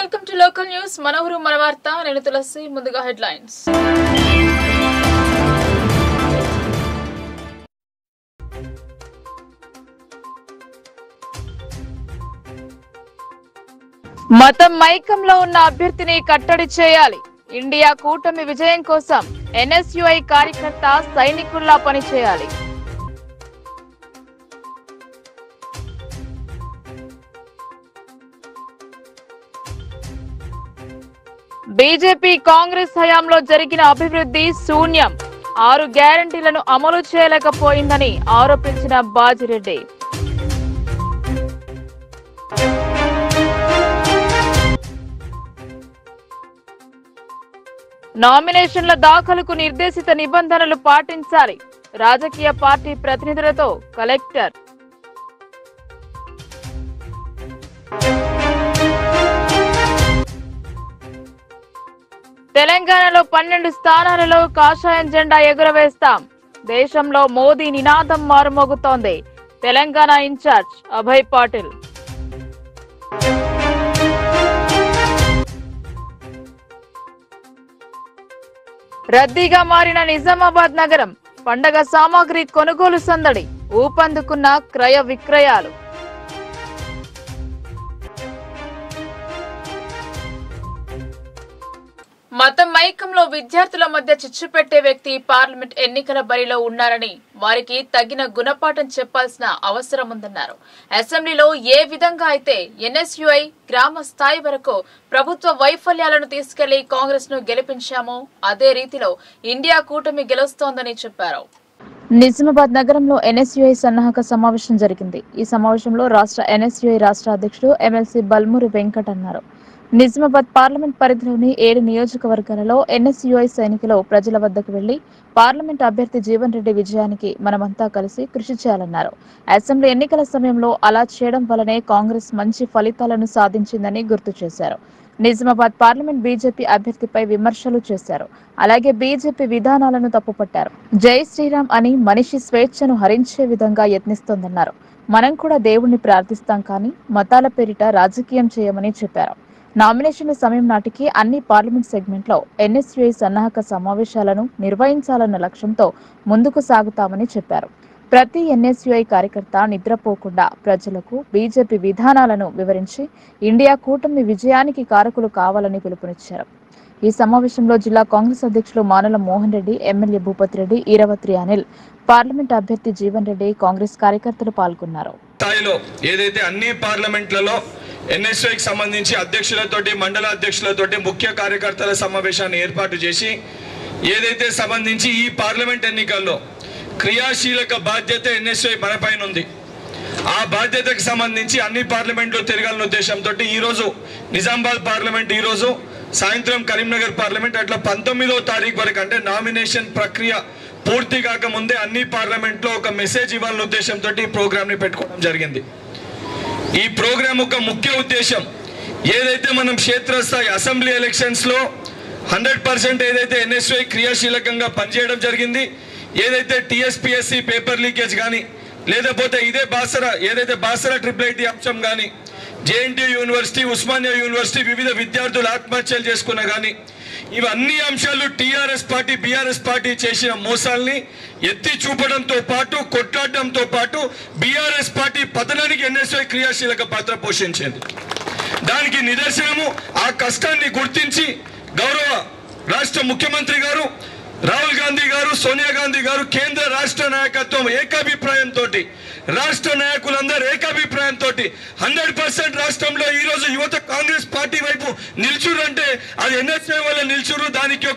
Welcome to local news మనవరు మన వార్త నేను తులసి ముందుగా హెడ్లైన్స్ మతం మైకంలో ఉన్న అభ్యర్థిని కట్టడి చేయాలి ఇండియా కూటమి విజయం కోసం ఎన్ఎస్యుఐ కార్యకర్త సైనికుల్లా పనిచేయాలి బీజేపీ కాంగ్రెస్ హయాంలో జరిగిన అభివృద్ధి శూన్యం 6 గ్యారంటీలను అమలు చేయలేకపోయిందని ఆరోపించిన బాజిరెడ్డి నామినేషన్ల దాఖలుకు నిర్దేశిత నిబంధనలు పాటించాలి రాజకీయ పార్టీ ప్రతినిధులతో కలెక్టర్ తెలంగాణలో 12 స్థానాలలో కాషాయం జెండా ఎగురవేస్తాం దేశంలో మోదీ నినాదం మారుమోగుతోంది తెలంగాణ ఇన్ఛార్జ్ అభయ్ పాటిల్ రద్దీగా మారిన నిజామాబాద్ నగరం పండగ సామాగ్రి కొనుగోలు సందడి ఊపందుకున్న క్రయ విక్రయాలు మతం మైకంలో విద్యార్థుల మధ్య చిచ్చు పెట్టే వ్యక్తి పార్లమెంట్ ఎన్నికల బరిలో ఉన్నారని వారికి తగిన గుణపాఠం చెప్పాల్సిన అవసరం ఉందన్నారు అసెంబ్లీలో ఏ విధంగా అయితే ఎన్ఎస్యుఐ గ్రామ స్థాయి వరకు ప్రభుత్వ వైఫల్యాలను తీసుకెళ్లి కాంగ్రెస్ ను గెలిపించామో అదే రీతిలో ఇండియా కూటమి గెలుస్తోందని చెప్పారు నిజామాబాద్ నగరంలో ఎన్ఎస్యుఐ సన్నాహక సమావేశం జరిగింది ఈ సమావేశంలో రాష్ట్ర ఎన్ఎస్యుఐ రాష్ట్ర అధ్యక్షుడు ఎమ్మెల్సీ బల్మూరి వెంకట్ అన్నారు నిజామాబాద్ పార్లమెంట్ పరిధిలోని 7 నియోజకవర్గాలలో ఎన్ఎస్యుఐ సైనికులు ప్రజల వద్దకు వెళ్లి పార్లమెంట్ అభ్యర్థి జీవన్ రెడ్డి విజయానికి మనమంతా కలిసి కృషి చేయాలన్నారు అసెంబ్లీ ఎన్నికల సమయంలో అలా చేయడం వల్లనే కాంగ్రెస్ మంచి ఫలితాలను సాధించిందని గుర్తు చేశారు నిజామాబాద్ పార్లమెంట్ బీజేపీ అభ్యర్థిపై విమర్శలు చేశారు అలాగే బీజేపీ విధానాలను తప్పుపట్టారు జై శ్రీరామ్ అని మనిషి స్వేచ్ఛను హరించే విధంగా యత్నిస్తోందన్నారు మనం కూడా దేవుణ్ణి ప్రార్థిస్తాం కానీ మతాల పేరిట రాజకీయం చేయమని చెప్పారు నామినేషన్ల సమయం నాటికి అన్ని పార్లమెంట్ సెగ్మెంట్లో ఎన్ఎస్యుఐ సన్నాహక సమావేశాలను నిర్వహించాలన్న లక్ష్యంతో ముందుకు సాగుతామని చెప్పారు ప్రతి ఎన్ఎస్యుఐ కార్యకర్త నిద్రపోకుండా ప్రజలకు బీజేపీ విధానాలను వివరించి ఇండియా కూటమి విజయానికి కారకులు కావాలని పిలుపునిచ్చారు ఈ సమావేశంలో జిల్లా కాంగ్రెస్ అధ్యక్షులు మానల మోహన్ రెడ్డి ఎమ్మెల్యే భూపతి రెడ్డి ఈరవత్రి అనిల్ పార్లమెంట్ అభ్యర్థి జీవన్ రెడ్డి కాంగ్రెస్ కార్యకర్తలు పాల్గొన్నారు ఏదైతే అన్ని పార్లమెంట్లలో ఎన్ఎస్ఐకి సంబంధించి అధ్యక్షులతోటి మండల అధ్యక్షులతోటి ముఖ్య కార్యకర్తల సమావేశాన్ని ఏర్పాటు చేసి ఏదైతే సంబంధించి ఈ పార్లమెంట్ ఎన్నికల్లో క్రియాశీలక బాధ్యత ఎన్ఎస్ఐ మనపైన ఉంది ఆ బాధ్యతకు సంబంధించి అన్ని పార్లమెంట్లో తిరగాలన్న ఉద్దేశంతో ఈరోజు నిజామాబాద్ పార్లమెంట్ ఈరోజు సాయంత్రం కరీంనగర్ పార్లమెంట్ అట్లా 19వ తారీఖు వరకు అంటే నామినేషన్ ప్రక్రియ పూర్తి కాకముందే అన్ని పార్లమెంట్లో ఒక మెసేజ్ ఇవ్వాలన్న ఉద్దేశంతో ఈ ప్రోగ్రామ్ని పెట్టుకోవడం జరిగింది ఈ ప్రోగ్రామ్ ఒక ముఖ్య ఉద్దేశం ఏదైతే మనం క్షేత్రస్థాయి అసెంబ్లీ ఎలక్షన్స్లో 100% ఏదైతే ఎన్ఎస్ఐ క్రియాశీలకంగా పనిచేయడం జరిగింది ఏదైతే టీఎస్పీఎస్సీ పేపర్ లీకేజ్ కానీ లేకపోతే ఇదే బాసరా ట్రిపుల్ ఐటీ అంశం కానీ జేఎన్టీయూ యూనివర్సిటీ ఉస్మానియా యూనివర్సిటీ వివిధ విద్యార్థులు ఆత్మహత్యలు చేసుకున్నా కానీ ఇవన్నీ అంశాలు టీఆర్ఎస్ పార్టీ బీఆర్ఎస్ పార్టీ చేసిన మోసాల్ని ఎత్తి చూపడంతో పాటు కొట్లాడడంతో పాటు బీఆర్ఎస్ పార్టీ పతనానికి ఎన్ఎస్ఐ క్రియాశీలక పాత్ర పోషించింది దానికి నిదర్శనము ఆ కష్టాన్ని గుర్తించి గౌరవ రాష్ట్ర ముఖ్యమంత్రి గారు రాహుల్ గాంధీ గారు సోనియా గాంధీ గారు కేంద్ర రాష్ట్ర నాయకత్వం ఏకాభిప్రాయంతో రాష్ట్ర నాయకులందరూ ఏకాభిప్రాయంతో 100% రాష్ట్రంలో ఈరోజు యువత కాంగ్రెస్ పార్టీ వైపు నిల్చురంటే అది ఎన్ఎస్ఐ వల్ల నిల్చురు దానికి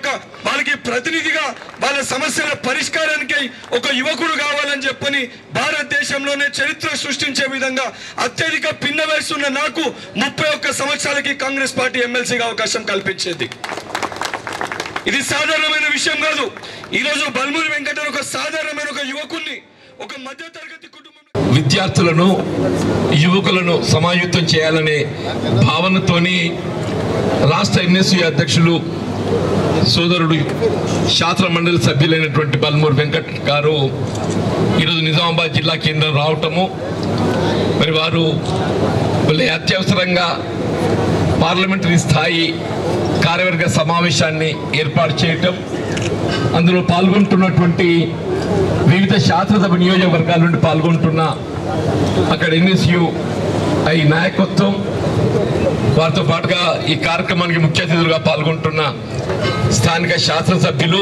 వాళ్ళకి ప్రతినిధిగా వాళ్ళ సమస్యల పరిష్కారానికి ఒక యువకుడు కావాలని చెప్పని భారతదేశంలోనే చరిత్ర సృష్టించే విధంగా అత్యధిక పిన్న వయసున్న నాకు 31 సంవత్సరాలకి కాంగ్రెస్ పార్టీ ఎమ్మెల్సీగా అవకాశం కల్పించేది ఇది సాధారణమైన విషయం కాదు ఈరోజు బల్మూరి వెంకట ఒక సాధారణమైన ఒక యువకుణ్ణి ఒక మధ్యతరగతి కుటుంబం విద్యార్థులను యువకులను సమాయుక్తం చేయాలనే భావనతోని రాష్ట్ర ఎన్ఎస్యు అధ్యక్షులు సోదరుడు శాస్త్ర మండలి సభ్యులైనటువంటి బల్మూరి వెంకట్ గారు ఈరోజు నిజామాబాద్ జిల్లా కేంద్రం రావటము మరి వారు అత్యవసరంగా పార్లమెంటరీ స్థాయి కార్యవర్గ సమావేశాన్ని ఏర్పాటు చేయటం, అందులో పాల్గొంటున్నటువంటి వివిధ శాసనసభ నియోజకవర్గాల నుండి పాల్గొంటున్న అక్కడ NSUI నాయకత్వం, వారితో పాటుగా ఈ కార్యక్రమానికి ముఖ్య అతిథులుగా పాల్గొంటున్న స్థానిక శాసనసభ్యులు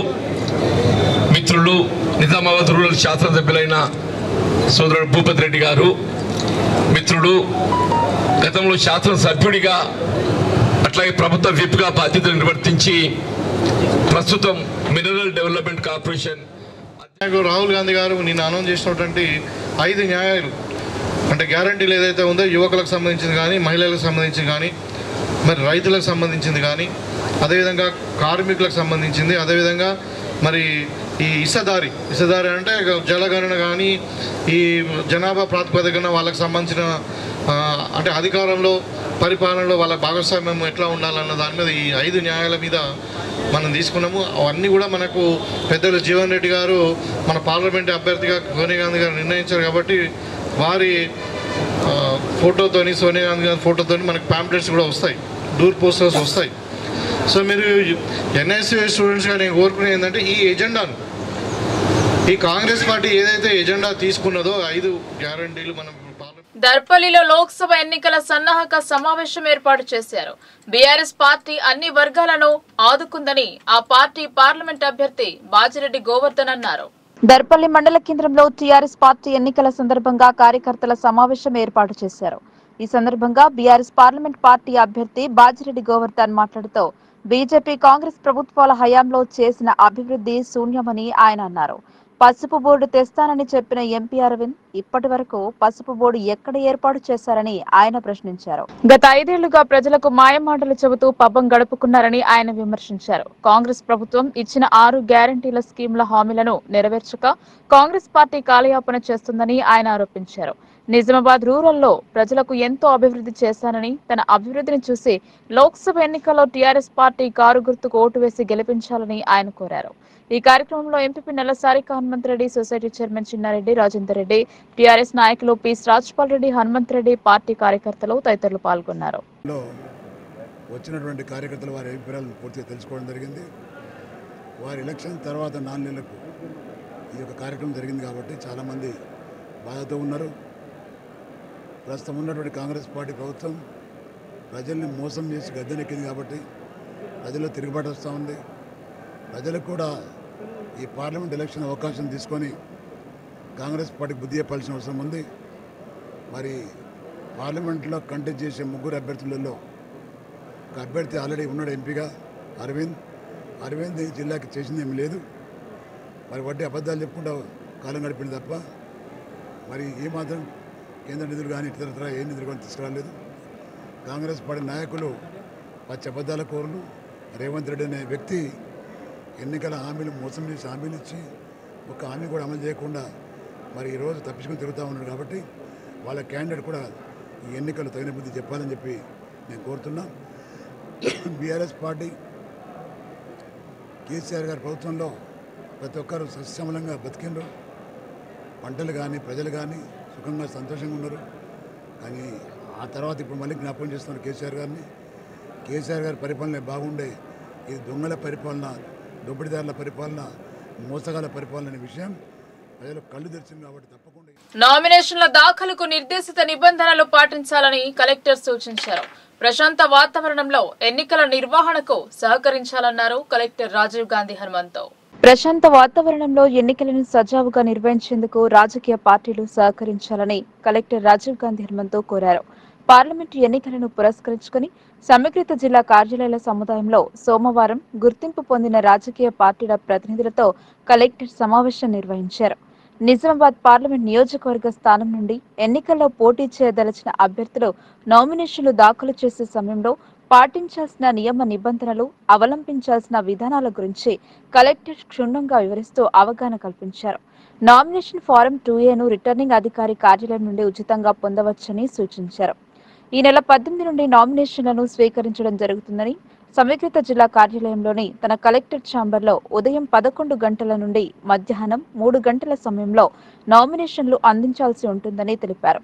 మిత్రులు, నిజామాబాద్ రూరల్ శాసనసభ్యులైన సోదరుడు భూపతి రెడ్డి గారు, మిత్రుడు, గతంలో శాసనసభ్యుడిగా అట్లాగే ప్రభుత్వ విప్గా బాధ్యతలు నిర్వర్తించి ప్రస్తుతం mineral development corporation Rahul Gandhi గారు నిన్న అనౌన్స్ చేసినటువంటి 5 న్యాయాలు అంటే గ్యారంటీలు ఏదైతే ఉందో యువకులకు సంబంధించింది కానీ, మహిళలకు సంబంధించింది కానీ, మరి రైతులకు సంబంధించింది కానీ, అదేవిధంగా కార్మికులకు సంబంధించింది, అదేవిధంగా మరి ఈ ఇసదారి అంటే జలగణన కానీ, ఈ జనాభా ప్రాతిపదికన వాళ్ళకి సంబంధించిన అంటే అధికారంలో, పరిపాలనలో వాళ్ళ భాగస్వామ్యం ఎట్లా ఉండాలన్న దాని మీద ఈ 5 న్యాయాల మీద మనం తీసుకున్నాము. అవన్నీ కూడా మనకు పెద్దలు జీవన్ రెడ్డి గారు మన పార్లమెంట్ అభ్యర్థిగా సోనియా గాంధీ గారు నిర్ణయించారు కాబట్టి వారి ఫోటోతోని, సోనియా గాంధీ గారి ఫోటోతోని మనకు ప్యాంప్లెట్స్ కూడా వస్తాయి, డోర్ పోస్టర్స్ వస్తాయి. సో మీరు NSUI స్టూడెంట్స్గా నేను కోరుకునేది ఏంటంటే ఈ ఎజెండాను, ఈ కాంగ్రెస్ పార్టీ ఏదైతే ఎజెండా తీసుకున్నదో 5 గ్యారంటీలు మనం దర్పల్లిలో లోక్సభ ఎన్నికల సన్నాహక సమావేశం ఏర్పాటు చేశారు. బీఆర్ఎస్ పార్టీ అన్ని వర్గాలను ఆదుకుందని ఆ పార్టీ పార్లమెంట్ అభ్యర్థి బాజిరెడ్డి గోవర్ధన్ అన్నారు. దర్పల్లి మండల కేంద్రంలో టీఆర్ఎస్ పార్టీ ఎన్నికల సందర్భంగా కార్యకర్తల సమావేశం ఏర్పాటు చేశారు. ఈ సందర్భంగా బీఆర్ఎస్ పార్లమెంట్ పార్టీ అభ్యర్థి బాజిరెడ్డి గోవర్ధన్ మాట్లాడుతూ బీజేపీ కాంగ్రెస్ ప్రభుత్వాల హయాంలో చేసిన అభివృద్ధి శూన్యమని ఆయన అన్నారు. పసుపు బోర్డు తెస్తానని చెప్పిన ఎంపీ అరవింద్ ఇప్పటి వరకు పసుపు బోర్డు ఎక్కడ ఏర్పాటు చేశారని ఆయన ప్రశ్నించారు. గత 5 ఏళ్లుగా ప్రజలకు మాయమాటలు చెబుతూ పబ్బం గడుపుకున్నారని ఆయన విమర్శించారు. కాంగ్రెస్ ప్రభుత్వం ఇచ్చిన 6 గ్యారంటీల స్కీముల హామీలను నెరవేర్చక కాంగ్రెస్ పార్టీ కాలయాపన చేస్తుందని ఆయన ఆరోపించారు. నిజామాబాద్ రూరల్లో ప్రజలకు ఎంతో అభివృద్ధి చేశానని, తన అభివృద్ధిని చూసి లోక్సభ ఎన్నికల్లో టీఆర్ఎస్ పార్టీ కారు గుర్తుకు ఓటు వేసి గెలిపించాలని ఆయన కోరారు. ఈ కార్యక్రమంలో MP Nallasarika Hanumantha Reddy, society chairman Chinna Reddy, Rajender Reddy, TRS నాయకులు పీస్ రాజ్పాల్ రెడ్డి, హనుమంతరెడ్డి, పార్టీ కార్యకర్తలు తదితరులు పాల్గొన్నారు. వచ్చినటువంటి కార్యకర్తలు వారి అభిప్రాయాలను పూర్తిగా తెలుసుకోవడం జరిగింది. వారి ఎలక్షన్ తర్వాత 4 నెలలకు ఈ యొక్క కార్యక్రమం జరిగింది కాబట్టి చాలామంది బాధతో ఉన్నారు. ప్రస్తుతం ఉన్నటువంటి కాంగ్రెస్ పార్టీ ప్రభుత్వం ప్రజల్ని మోసం చేసి గద్దెనెక్కింది కాబట్టి ప్రజల్లో తిరుగుబాటు వస్తూ ఉంది. ప్రజలకు కూడా ఈ పార్లమెంట్ ఎలక్షన్ అవకాశం తీసుకొని కాంగ్రెస్ పార్టీకి బుద్ధి చెప్పాల్సిన అవసరం ఉంది. మరి పార్లమెంట్లో కంటెస్ట్ చేసే 3 అభ్యర్థులలో ఒక అభ్యర్థి ఆల్రెడీ ఉన్నాడు ఎంపీగా, అరవింద్ ఈ జిల్లాకి చేసింది ఏమి లేదు. మరి వడ్డీ అబద్ధాలు చెప్పుకుంటూ కాలం గడిపింది తప్ప మరి ఏమాత్రం కేంద్ర నిధులు కానీ ఇతరత్ర ఏ నిధులు కానీ తీసుకురాలేదు. కాంగ్రెస్ పార్టీ నాయకులు పచ్చి అబద్ధాల కోరులు. రేవంత్ రెడ్డి అనే వ్యక్తి ఎన్నికల హామీలు మోసం చేసి హామీలు ఇచ్చి ఒక హామీ కూడా అమలు చేయకుండా మరి ఈరోజు తప్పించుకొని తిరుగుతూ ఉన్నాడు కాబట్టి వాళ్ళ క్యాండిడేట్ కూడా ఈ ఎన్నికలు తగిన బుద్ధి చెప్పాలని చెప్పి నేను కోరుతున్నా. బీఆర్ఎస్ పార్టీ కేసీఆర్ గారి ప్రభుత్వంలో ప్రతి ఒక్కరు సస్యమలంగా బతికిండ్రు. పంటలు కానీ ప్రజలు కానీ సుఖంగా సంతోషంగా ఉన్నారు. కానీ ఆ తర్వాత ఇప్పుడు మళ్ళీ జ్ఞాపకం చేస్తున్నారు కేసీఆర్ గారి పరిపాలన బాగుండే, ఇది దొంగల పరిపాలన, దోపిడీదారుల పరిపాలన, మోసగాల పరిపాలన అనే విషయం ప్రజలు కళ్ళు తెరిచింది కాబట్టి తప్పకుండా నామినేషన్ల దాఖలుకు నిర్దేశిత నిబంధనలు పాటించాలని కలెక్టర్ సూచించారు. ప్రశాంత వాతావరణంలో ఎన్నికల నిర్వహణకు సహకరించాలన్నారు కలెక్టర్ రాజీవ్ గాంధీ హనుమంతు. ప్రశాంత వాతావరణంలో ఎన్నికలను సజావుగా నిర్వహించేందుకు రాజకీయ పార్టీలు సహకరించాలని కలెక్టర్ రాజీవ్ గాంధీ హనుమంతు కోరారు. పార్లమెంటు ఎన్నికలను పురస్కరించుకుని సమీకృత జిల్లా కార్యాలయాల సముదాయంలో సోమవారం గుర్తింపు పొందిన రాజకీయ పార్టీల ప్రతినిధులతో కలెక్టర్ సమావేశం నిర్వహించారు. నిజామాబాద్ పార్లమెంట్ నియోజకవర్గ స్థానం నుండి ఎన్నికల్లో పోటీ చేయదలిచిన అభ్యర్థులు నామినేషన్లు దాఖలు చేసే సమయంలో పాటించాల్సిన నియమ నిబంధనలు, అవలంబించాల్సిన విధానాల గురించి కలెక్టర్ క్షుణ్ణంగా వివరిస్తూ అవగాహన కల్పించారు. నామినేషన్ ఫారం 2A ను రిటర్నింగ్ అధికారి కార్యాలయం నుండి ఉచితంగా పొందవచ్చని సూచించారు. ఈ నెల 18 నుండి నామినేషన్లను స్వీకరించడం జరుగుతుందని, సమీకృత జిల్లా కార్యాలయంలోని తన కలెక్టర్ ఛాంబర్లో ఉదయం 11 గంటల నుండి మధ్యాహ్నం 3 గంటల సమయంలో నామినేషన్లు అందించాల్సి ఉంటుందని తెలిపారు.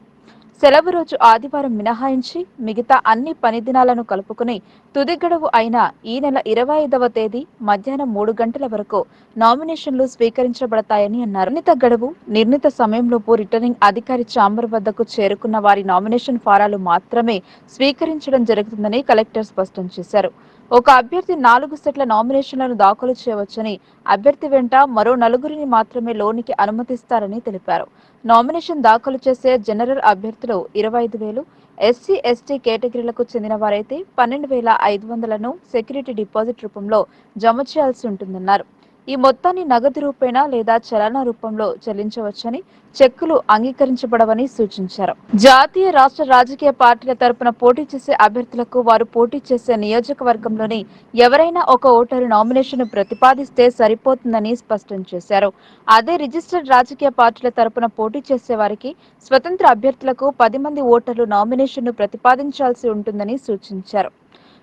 సెలవు రోజు ఆదివారం మినహాయించి మిగతా అన్ని పని దినాలను కలుపుకుని తుది గడువు అయిన ఈ నెల 25వ తేదీ మధ్యాహ్నం 3 గంటల వరకు నామినేషన్లు స్వీకరించబడతాయని అన్నారు. నిర్ణీత గడువు నిర్ణీత సమయంలోపు రిటర్నింగ్ అధికారి ఛాంబర్ వద్దకు చేరుకున్న వారి నామినేషన్ ఫారాలు మాత్రమే స్వీకరించడం జరుగుతుందని కలెక్టర్ స్పష్టం చేశారు. ఒక అభ్యర్థి 4 సెట్ల నామినేషన్లను దాఖలు చేయవచ్చని, అభ్యర్థి వెంట మరో 4గురిని మాత్రమే లోనికి అనుమతిస్తారని తెలిపారు. నామినేషన్ దాఖలు చేసే జనరల్ అభ్యర్థులు 25,000, ఎస్సీ ఎస్టీ కేటగిరీలకు చెందిన వారైతే 12,500లను సెక్యూరిటీ డిపాజిట్ రూపంలో జమ చేయాల్సి ఉంటుందన్నారు. ఈ మొత్తాన్ని నగదు రూపేణా లేదా చలానా రూపంలో చెల్లించవచ్చని, చెక్కులు అంగీకరించబడవని సూచించారు. జాతీయ రాష్ట్ర రాజకీయ పార్టీల తరపున పోటీ చేసే అభ్యర్థులకు వారు పోటీ చేసే నియోజకవర్గంలోని ఎవరైనా ఒక ఓటరు నామినేషన్ ప్రతిపాదిస్తే సరిపోతుందని స్పష్టం చేశారు. అదే రిజిస్టర్డ్ రాజకీయ పార్టీల తరపున పోటీ చేసే వారికి స్వతంత్ర అభ్యర్థులకు 10 మంది ఓటర్లు నామినేషన్ను ప్రతిపాదించాల్సి ఉంటుందని సూచించారు.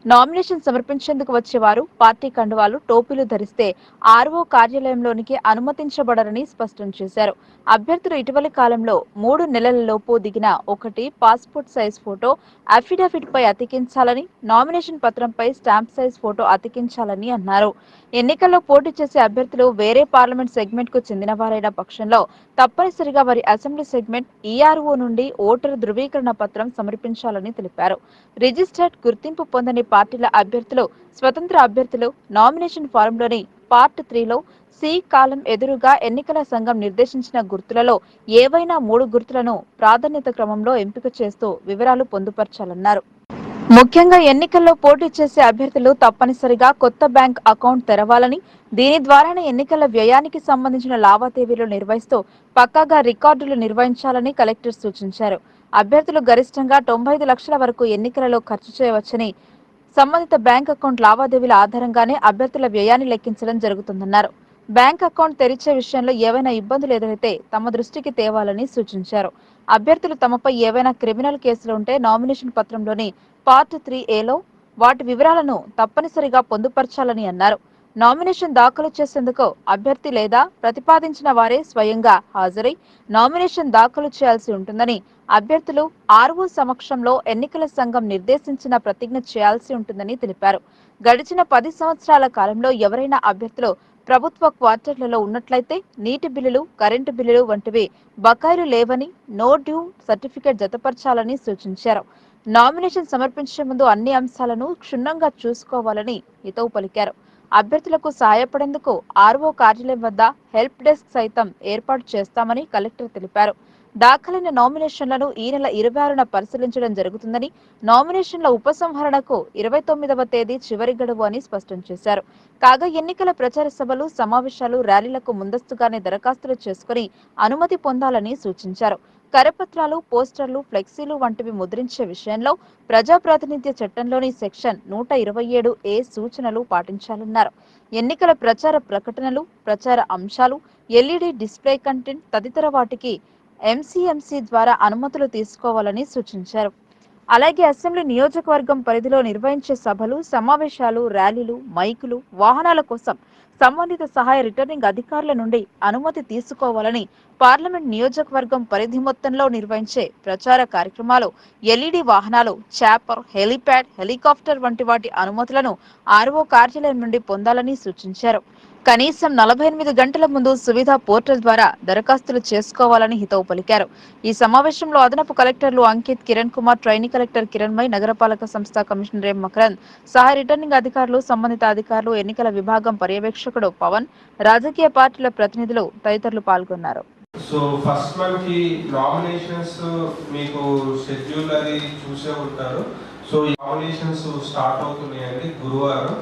నామినేషన్ సమర్పించేందుకు వచ్చేవారు పార్టీ కండువాలు, టోపీలు ధరిస్తే ఆర్ఓ కార్యాలయంలోనికి అనుమతించబడరని స్పష్టం చేశారు. అభ్యర్థులు ఇటీవలి కాలంలో 3 నెలలలోపు దిగిన 1 పాస్పోర్ట్ సైజ్ ఫోటో అఫిడవిట్ పై అతికించాలని, నామినేషన్ పత్రంపై స్టాంప్ సైజ్ ఫోటో అతికించాలని అన్నారు. ఎన్నికల్లో పోటీ చేసే అభ్యర్థులు వేరే పార్లమెంట్ సెగ్మెంట్ కు చెందిన వారైన పక్షంలో తప్పనిసరిగా వారి అసెంబ్లీ సెగ్మెంట్ ఈఆర్ఓ నుండి ఓటరు ధృవీకరణ పత్రం సమర్పించాలని తెలిపారు. రిజిస్టర్డ్ గుర్తింపు పొందని పార్టీల అభ్యర్థులు, స్వతంత్ర అభ్యర్థులు నామినేషన్ ఫారంలోని పార్ట్ 3లో సి కాలం ఎదురుగా ఎన్నికల సంఘం నిర్దేశించిన గుర్తులలో ఏవైనా 3 గుర్తులను ప్రాధాన్యత క్రమంలో ఎంపిక చేస్తూ వివరాలు పొందుపర్చాలన్నారు. ముఖ్యంగా ఎన్నికల్లో పోటీ చేసే అభ్యర్థులు తప్పనిసరిగా కొత్త బ్యాంక్ అకౌంట్ తెరవాలని, దీని ద్వారానే ఎన్నికల వ్యయానికి సంబంధించిన లావాదేవీలు నిర్వహిస్తూ పక్కాగా రికార్డులు నిర్వహించాలని కలెక్టర్ సూచించారు. అభ్యర్థులు గరిష్టంగా 95 లక్షల వరకు ఎన్నికలలో ఖర్చు చేయవచ్చని, సంబంధిత బ్యాంక్ అకౌంట్ లావాదేవీల ఆధారంగానే అభ్యర్థుల వ్యయాన్ని లెక్కించడం జరుగుతుందన్నారు. బ్యాంక్ అకౌంట్ తెరిచే విషయంలో ఏవైనా ఇబ్బందులు ఎదురైతే తమ దృష్టికి తేవాలని సూచించారు. అభ్యర్థులు తమపై ఏవైనా క్రిమినల్ కేసులు ఉంటే నామినేషన్ పత్రంలోని పార్ట్ 3A లో వాటి వివరాలను తప్పనిసరిగా పొందుపరచాలని అన్నారు. నామినేషన్ దాఖలు చేసేందుకు అభ్యర్థి లేదా ప్రతిపాదించిన వారే స్వయంగా హాజరై నామినేషన్ దాఖలు చేయాల్సి ఉంటుందని, అభ్యర్థులు ఆర్ఓ సమక్షంలో ఎన్నికల సంఘం నిర్దేశించిన ప్రతిజ్ఞ చేయాల్సి ఉంటుందని తెలిపారు. గడిచిన 10 సంవత్సరాల కాలంలో ఎవరైనా అభ్యర్థులు ప్రభుత్వ క్వార్టర్లలో ఉన్నట్లయితే నీటి బిల్లులు, కరెంటు బిల్లులు వంటివి బకాయిలు లేవని నో డ్యూ సర్టిఫికేట్ జతపరచాలని సూచించారు. నామినేషన్ సమర్పించే ముందు అన్ని అంశాలను క్షుణ్ణంగా చూసుకోవాలని హితవు పలికారు. అభ్యర్థులకు సహాయపడేందుకు ఆర్ఓ కార్యాలయం వద్ద హెల్ప్ డెస్క్ సైతం ఏర్పాటు చేస్తామని కలెక్టర్ తెలిపారు. దాఖలైన నామినేషన్లను ఈ నెల 26న పరిశీలించడం జరుగుతుందని, నామినేషన్ల ఉపసంహరణకు 29వ తేదీ చివరి గడువు అని స్పష్టం చేశారు. కాగా ఎన్నికల ప్రచార సభలు, సమావేశాలు, ర్యాలీలకు ముందస్తుగానే దరఖాస్తులు చేసుకుని అనుమతి పొందాలని సూచించారు. కరపత్రాలు, పోస్టర్లు, ఫ్లెక్సీలు వంటివి ముద్రించే విషయంలో ప్రజాప్రాతినిధ్య చట్టంలోని సెక్షన్ 127A సూచనలు పాటించాలన్నారు. ఎన్నికల ప్రచార ప్రకటనలు, ప్రచార అంశాలు, ఎల్ఈడీ డిస్ప్లే కంటెంట్ తదితర వాటికి ఎంసీఎంసీ ద్వారా అనుమతులు తీసుకోవాలని సూచించారు. అలాగే అసెంబ్లీ నియోజకవర్గం పరిధిలో నిర్వహించే సభలు, సమావేశాలు, ర్యాలీలు, మైకులు, వాహనాల కోసం సంబంధిత సహాయ రిటర్నింగ్ అధికారుల నుండి అనుమతి తీసుకోవాలని, పార్లమెంట్ నియోజకవర్గం పరిధి మొత్తంలో నిర్వహించే ప్రచార కార్యక్రమాలు, ఎల్ఈడీ వాహనాలు, చాపర్, హెలిప్యాడ్, హెలికాప్టర్ వంటి వాటి అనుమతులను ఆర్ఓ కార్యాలయం నుండి పొందాలని సూచించారు. కనీసం 48 గంటల ముందు సువిధ పోర్టల్ ద్వారా దరఖాస్తులు చేసుకోవాలని హితవు పలికారు. ఈ సమావేశంలో అదనపు కలెక్టర్లు అంకిత్, కిరణ్ కుమార్, ట్రైనీ కలెక్టర్ కిరణ్మయ్, నగరపాలక సంస్థ కమిషనర్ ఎం మకరంద్, సహాయ రిటర్నింగ్ అధికారులు, సంబంధిత అధికారులు, ఎన్నికల విభాగం పర్యవేక్షకుడు పవన్, రాజకీయ పార్టీల ప్రతినిధులు తదితరులు పాల్గొన్నారు. సో ఫస్ట్ మనకి నామినేషన్స్ మీకు షెడ్యూల్ అది చూసే ఉంటారు. సో ఈ నామినేషన్స్ స్టార్ట్ అవుతున్నాయండి గురువారం.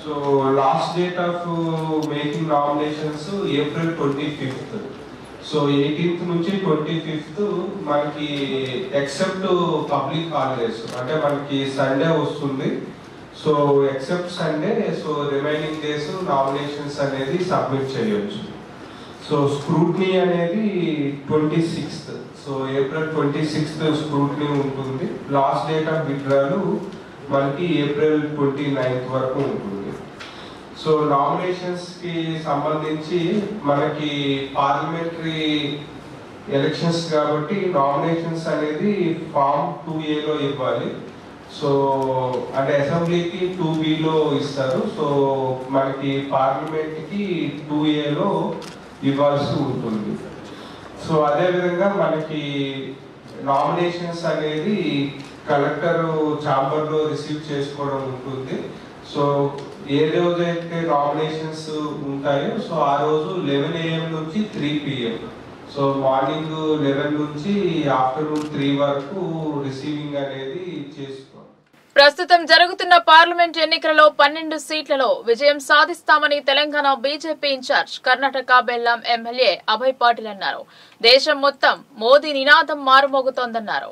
So last date of making nominations April 25th. So 18th నుంచి 25th మనకి ఎక్సెప్ట్ పబ్లిక్ హాలిడేస్ అంటే మనకి సండే వస్తుంది. So except Sunday, so remaining days nominations అనేది సబ్మిట్ చేయొచ్చు. సో స్క్రూట్నీ అనేది 26th. So April 26th scrutiny ఉంటుంది. లాస్ట్ డేట్ ఆఫ్ విత్డ్రాలు మనకి ఏప్రిల్ 29th వరకు ఉంటుంది. సో నామినేషన్స్ కి సంబంధించి మనకి పార్లమెంటరీ ఎలక్షన్స్ కాబట్టి నామినేషన్స్ అనేది ఫామ్ 2A ఇవ్వాలి. సో అంటే అసెంబ్లీకి 2Bలో ఇస్తారు. సో మనకి పార్లమెంట్కి 2Aలో ఇవ్వాల్సి ఉంటుంది. సో అదేవిధంగా మనకి నామినేషన్స్ అనేది కలెక్టర్ ఛాంబర్లో రిసీవ్ చేసుకోవడం ఉంటుంది. సో ఏ రోజైతే నామినేషన్స్ ఉంటాయో సో ఆ రోజు 11 AM నుంచి 3 PM. సో మార్నింగ్ 11 నుంచి ఆఫ్టర్నూన్ 3 వరకు రిసీవింగ్ అనేది చేసుకోవాలి. ప్రస్తుతం జరుగుతున్న పార్లమెంట్ ఎన్నికలలో 12 సీట్లలో విజయం సాధిస్తామని Telangana BJP incharge Karnataka Belgaum MLA Abhay Patil అన్నారు. దేశం మొత్తం మోదీ నినాదం మారుమోగుతోందన్నారు.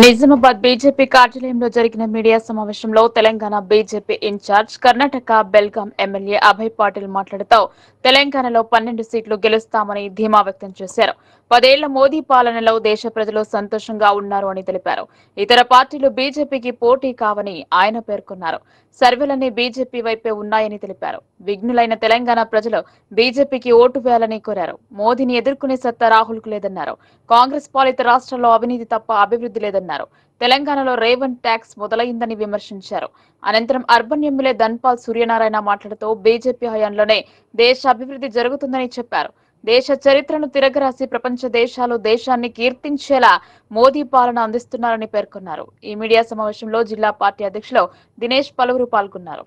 నిజామాబాద్ బీజేపీ కార్యాలయంలో జరిగిన మీడియా సమావేశంలో Telangana BJP incharge Karnataka Belgaum MLA Abhay Patil మాట్లాడుతూ తెలంగాణలో 12 సీట్లు గెలుస్తామని ధీమా వ్యక్తం చేశారు. 10 ఏళ్ల మోదీ పాలనలో దేశ ప్రజలు సంతోషంగా ఉన్నారు అని తెలిపారు. ఇతర పార్టీలు బీజేపీకి పోటీ కావని ఆయన పేర్కొన్నారు. సర్వేలన్నీ బీజేపీ వైపే ఉన్నాయని తెలిపారు. విఘ్నులైన తెలంగాణ ప్రజలు బీజేపీకి ఓటు వేయాలని కోరారు. మోదీని ఎదుర్కొనే సత్తా రాహుల్కు లేదన్నారు. కాంగ్రెస్ పాలిత రాష్ట్రాల్లో అవినీతి తప్ప అభివృద్ధి లేదన్నారు. తెలంగాణలో రేవన్ ట్యాక్స్ మొదలైందని విమర్శించారు. అనంతరం అర్బన్ ఎమ్మెల్యే ధన్పాల్ సూర్యనారాయణ మాట్లాడుతూ బీజేపీ హయాంలోనే దేశ అభివృద్ధి జరుగుతుందని చెప్పారు. దేశ చరిత్రను తిరగరాసి ప్రపంచ దేశాలు దేశాన్ని కీర్తించేలా మోదీ పాలన అందిస్తున్నారని పేర్కొన్నారు. ఈ మీడియా సమావేశంలో జిల్లా పార్టీ అధ్యక్షులు దినేష్ పలువురు పాల్గొన్నారు.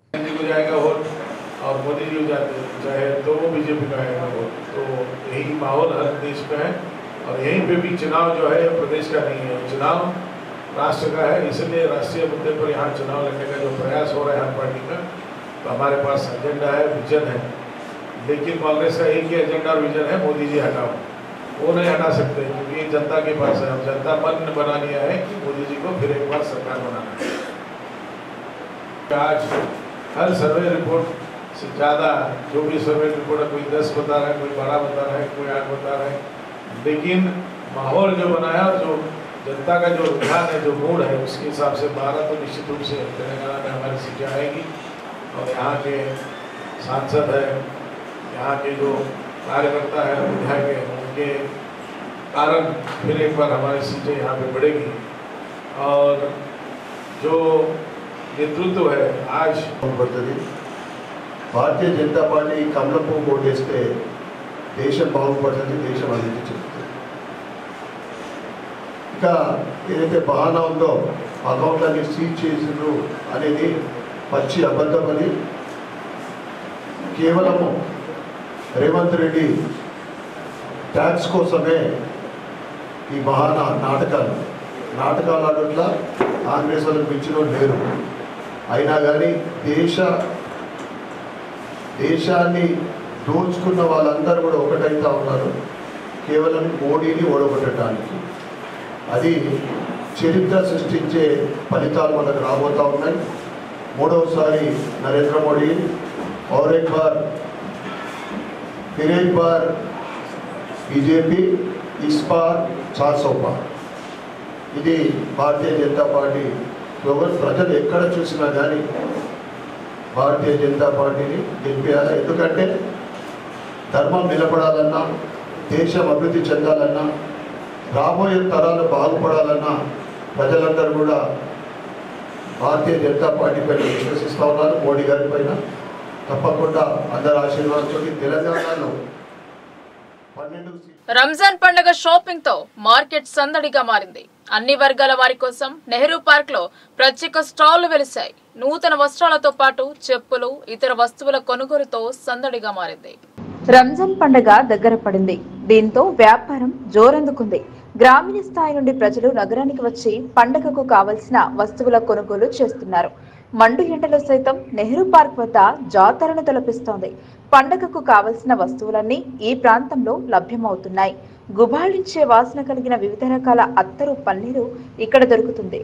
राष्ट्र का है, इसलिए राष्ट्रीय मुद्दे पर यहाँ चुनाव लड़ने का जो प्रयास हो रहा है हर पार्टी का, तो हमारे पास एजेंडा है, विजन है. लेकिन कांग्रेस का एक ही एजेंडा और विजन है, मोदी जी हटाओ. वो नहीं हटा सकते क्योंकि जनता के पास है. जनता मन बना लिया है कि मोदी जी को फिर एक बार सरकार बनाना है. आज हर सर्वे रिपोर्ट से ज़्यादा जो भी सर्वे रिपोर्ट है, कोई 10 बता रहा है, कोई 12 बता रहा है, कोई 8 बता रहा है. लेकिन माहौल जो बनाया, जो जनता का जो रुझान है, जो मूड है, उसके हिसाब से 12 तो निश्चित रूप से तेलंगाना में हमारी सीटें आएगी. और यहाँ के सांसद है, यहाँ के जो कार्यकर्ता है, विधायक है, उनके कारण फिर एक बार हमारी सीटें यहाँ पे बढ़ेगी. और जो नेतृत्व है आज भारतीय जनता पार्टी कमलपू ओटेस्ते देशం బాగుపడుతుంది, దేశం అభివృద్ధి చెందుతుంది. ఇంకా ఏదైతే బహానా ఉందో అకౌంట్లన్నీ సీజ్ చేసిండ్రు అనేది పచ్చి అబద్ధమని కేవలము రేవంత్ రెడ్డి ట్యాక్స్ కోసమే ఈ బహానా నాటకాలు ఆడట్లా కాంగ్రెస్ వాళ్ళకి మించిన లేరు. అయినా కానీ దేశాన్ని దోచుకున్న వాళ్ళందరూ కూడా ఒకటైతా ఉన్నారు కేవలం మోడీని ఓడగొట్టడానికి. అది చరిత్ర సృష్టించే ఫలితాలు మనకు రాబోతూ ఉన్నాయి. మూడవసారి నరేంద్ర మోడీ और एक बार बीजेपी, इस बार 400 पार. ఇది భారతీయ జనతా పార్టీ స్లోగన్. ప్రజలు ఎక్కడ చూసినా కానీ భారతీయ జనతా పార్టీని గెలిపేయాలి. ఎందుకంటే ధర్మం నిలబడాలన్నా, దేశం అభివృద్ధి చెందాలన్నా, రాబోయే తరాలు బాగుపడాలన్నా ప్రజలందరూ కూడా భారతీయ జనతా పార్టీ పైన విశ్వసిస్తూ ఉన్నారు. మోడీ గారి పైన తప్పకుండా అందరి ఆశీర్వాదంతో తెలంగాణలో 12 రంజాన్ పండుగ షాపింగ్ తో మార్కెట్ సందడిగా మారింది. అన్ని వర్గాల వారి కోసం నెహ్రూ పార్క్ లో ప్రత్యేక స్టాళ్లు వెలిశాయి. నూతన వస్త్రాలతో పాటు చెప్పులు, ఇతర వస్తువుల కొనుగోలుతో సందడిగా మారింది. రంజాన్ పండుగ దగ్గర పడింది. దీంతో వ్యాపారం జోరందుకుంది. గ్రామీణ స్థాయి నుండి ప్రజలు నగరానికి వచ్చి పండుగకు కావలసిన వస్తువుల కొనుగోలు చేస్తున్నారు. మండు ఎండలో సైతం నెహ్రూ పార్క్ వద్ద జాతరను తలపిస్తోంది. పండుగకు కావలసిన వస్తువులన్నీ ఈ ప్రాంతంలో లభ్యమవుతున్నాయి. గుబాళించే వాసన కలిగిన వివిధ రకాల అత్తరు, పన్నీరు ఇక్కడ దొరుకుతుంది.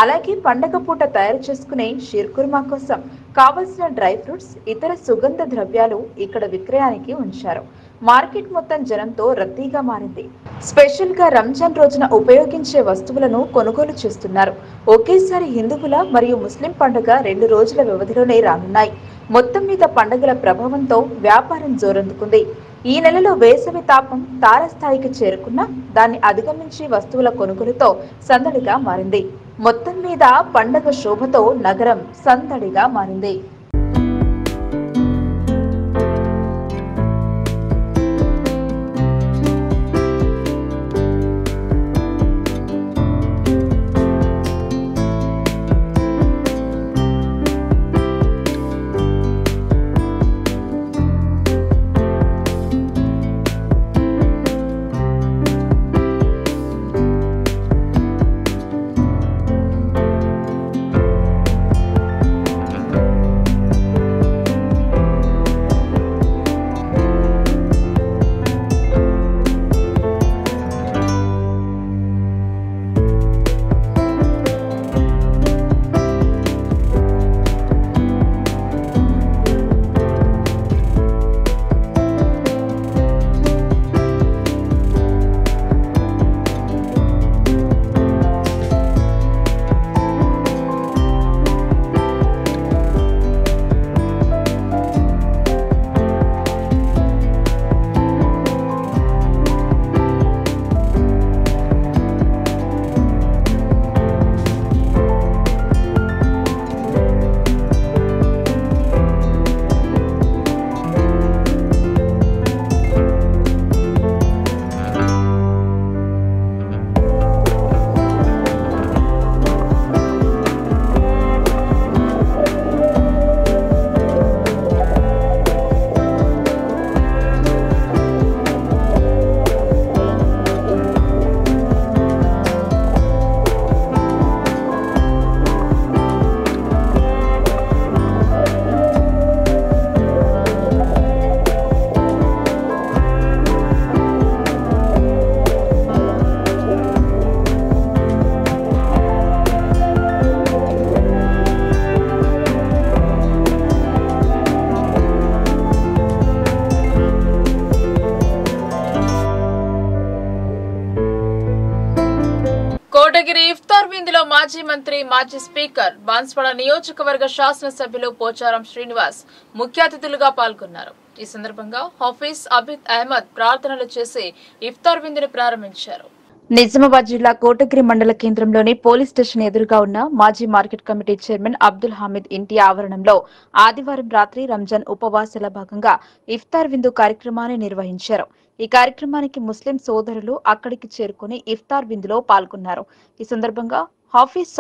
అలాగే పండగ పూట తయారు చేసుకునే షీర్కుర్మా కోసం కావలసిన డ్రై ఫ్రూట్స్, ఇతర సుగంధ ద్రవ్యాలు ఇక్కడ విక్రయానికి ఉంచారు. మార్కెట్ మొత్తం జనంతో రద్దీగా మారింది. స్పెషల్ గా రంజాన్ రోజున ఉపయోగించే వస్తువులను కొనుగోలు చేస్తున్నారు. ఒకేసారి హిందువుల మరియు ముస్లిం పండుగ 2 రోజుల వ్యవధిలోనే రానున్నాయి. మొత్తం మీద పండుగల ప్రభావంతో వ్యాపారం జోరందుకుంది. ఈ నెలలో వేసవి తాపం తారస్థాయికి చేరుకున్నా దాన్ని అధిగమించి వస్తువుల కొనుగోలుతో సందడిగా మారింది. మొత్తం మీద పండగ శోభతో నగరం సందడిగా మారింది. కోటగిరి ఇఫ్తార్ విందులో మాజీ మంత్రి మాజీ స్పీకర్ బాన్స్వాడ నియోజకవర్గ శాసనసభ్యులు పోచారం శ్రీనివాస్ ముఖ్య అతిథులుగా పాల్గొన్నారు. ఈ సందర్భంగా హఫీజ్ అబీద్ అహ్మద్ ప్రార్థనలు చేసి ఇఫ్తార్ విందును ప్రారంభించారు. నిజామాబాద్ జిల్లా కోటగిరి మండల కేంద్రంలోని పోలీస్ స్టేషన్ ఎదురుగా ఉన్న మాజీ market committee chairman Abdul Hamid ఇంటి ఆవరణంలో ఆదివారం రాత్రి రంజాన్ ఉపవాసాల భాగంగా ఇఫ్తార్ విందు కార్యక్రమాన్ని నిర్వహించారు. ఈ కార్యక్రమానికి ముస్లిం సోదరులు అక్కడికి చేరుకుని ఇఫ్తార్ విందులో పాల్గొన్నారు. ఈ సందర్భంగా హఫీజ్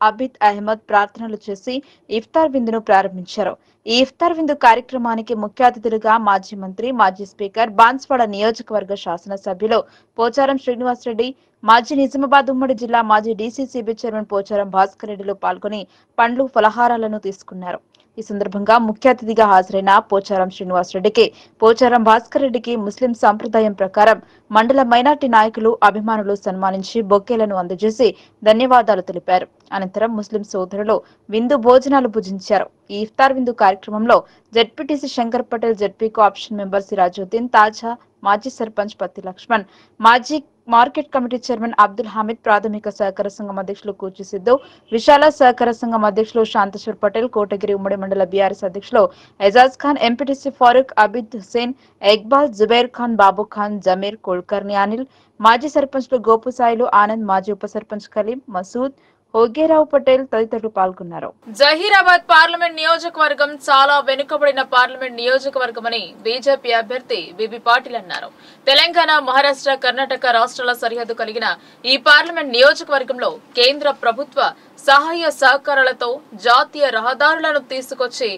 అబీద్ అహ్మద్ ప్రార్థనలు చేసి ఇఫ్తార్ విందును ప్రారంభించారు. ఈ ఇఫ్తార్ విందు కార్యక్రమానికి ముఖ్య అతిథులుగా మాజీ మంత్రి మాజీ స్పీకర్ బాన్స్వాడ నియోజకవర్గ శాసనసభ్యులు పోచారం శ్రీనివాసరెడ్డి, మాజీ నిజామాబాద్ ఉమ్మడి జిల్లా మాజీ డీసీసీబీ చైర్మన్ పోచారం భాస్కర్ రెడ్డిలు పాల్గొని పండ్లు ఫలహారాలను తీసుకున్నారు. ఈ సందర్భంగా ముఖ్య అతిథిగా హాజరైన పోచారం శ్రీనివాసరెడ్డికి, పోచారం భాస్కర్ రెడ్డికి ముస్లిం సంప్రదాయం ప్రకారం మండల మైనార్టీ నాయకులు, అభిమానులు సన్మానించి బొకేలను అందజేసి ధన్యవాదాలు తెలిపారు. అనంతరం ముస్లిం సోదరులు విందు భోజనాలు భుజించారు. ఈ ఇఫ్తార్ విందు కార్యక్రమంలో ZPTC Shankar Patel, ZP cooption member Sirajuddin, తాజా మాజీ సర్పంచ్ పత్తి లక్ష్మణ్, మాజీ market committee chairman Abdul Hamid, ప్రాథమిక సహకార సంఘం అధ్యక్షులు కూచి సిద్ధు, విశాల సహకార సంఘం అధ్యక్షులు శాంతేశ్వర్ పటేల్, కోటగిరి ఉమ్మడి మండల బీఆర్ఎస్ అధ్యక్షులు ఎజాజ్ ఖాన్, ఎంపీటీసీ ఫారూక్, అబీద్ హుసేన్, ఇక్బాల్, జుబైర్ ఖాన్, బాబు ఖాన్, జమీర్, కుల్కర్ని అనిల్, మాజీ సర్పంచ్లు గోపు సాయిలు, ఆనంద్, మాజీ ఉప సర్పంచ్ కలీం, మసూద్, హోగేరావు పటేల్ తదితరులు పాల్గొన్నారు. జహీరాబాద్ పార్లమెంట్ నియోజకవర్గం చాలా వెనుకబడిన పార్లమెంట్ నియోజకవర్గమని బీజేపీ అభ్యర్థి బీబీ పాటిల్ అన్నారు. తెలంగాణ, మహారాష్ట్ర, కర్ణాటక రాష్ట్రాల సరిహద్దు కలిగిన ఈ పార్లమెంట్ నియోజకవర్గంలో కేంద్ర ప్రభుత్వ సహాయ సహకారాలతో జాతీయ రహదారులను తీసుకొచ్చి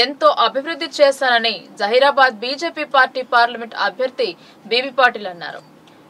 ఎంతో అభివృద్ధి చేశానని జహీరాబాద్ బీజేపీ పార్టీ పార్లమెంట్ అభ్యర్థి బీబీ పాటిల్ అన్నారు.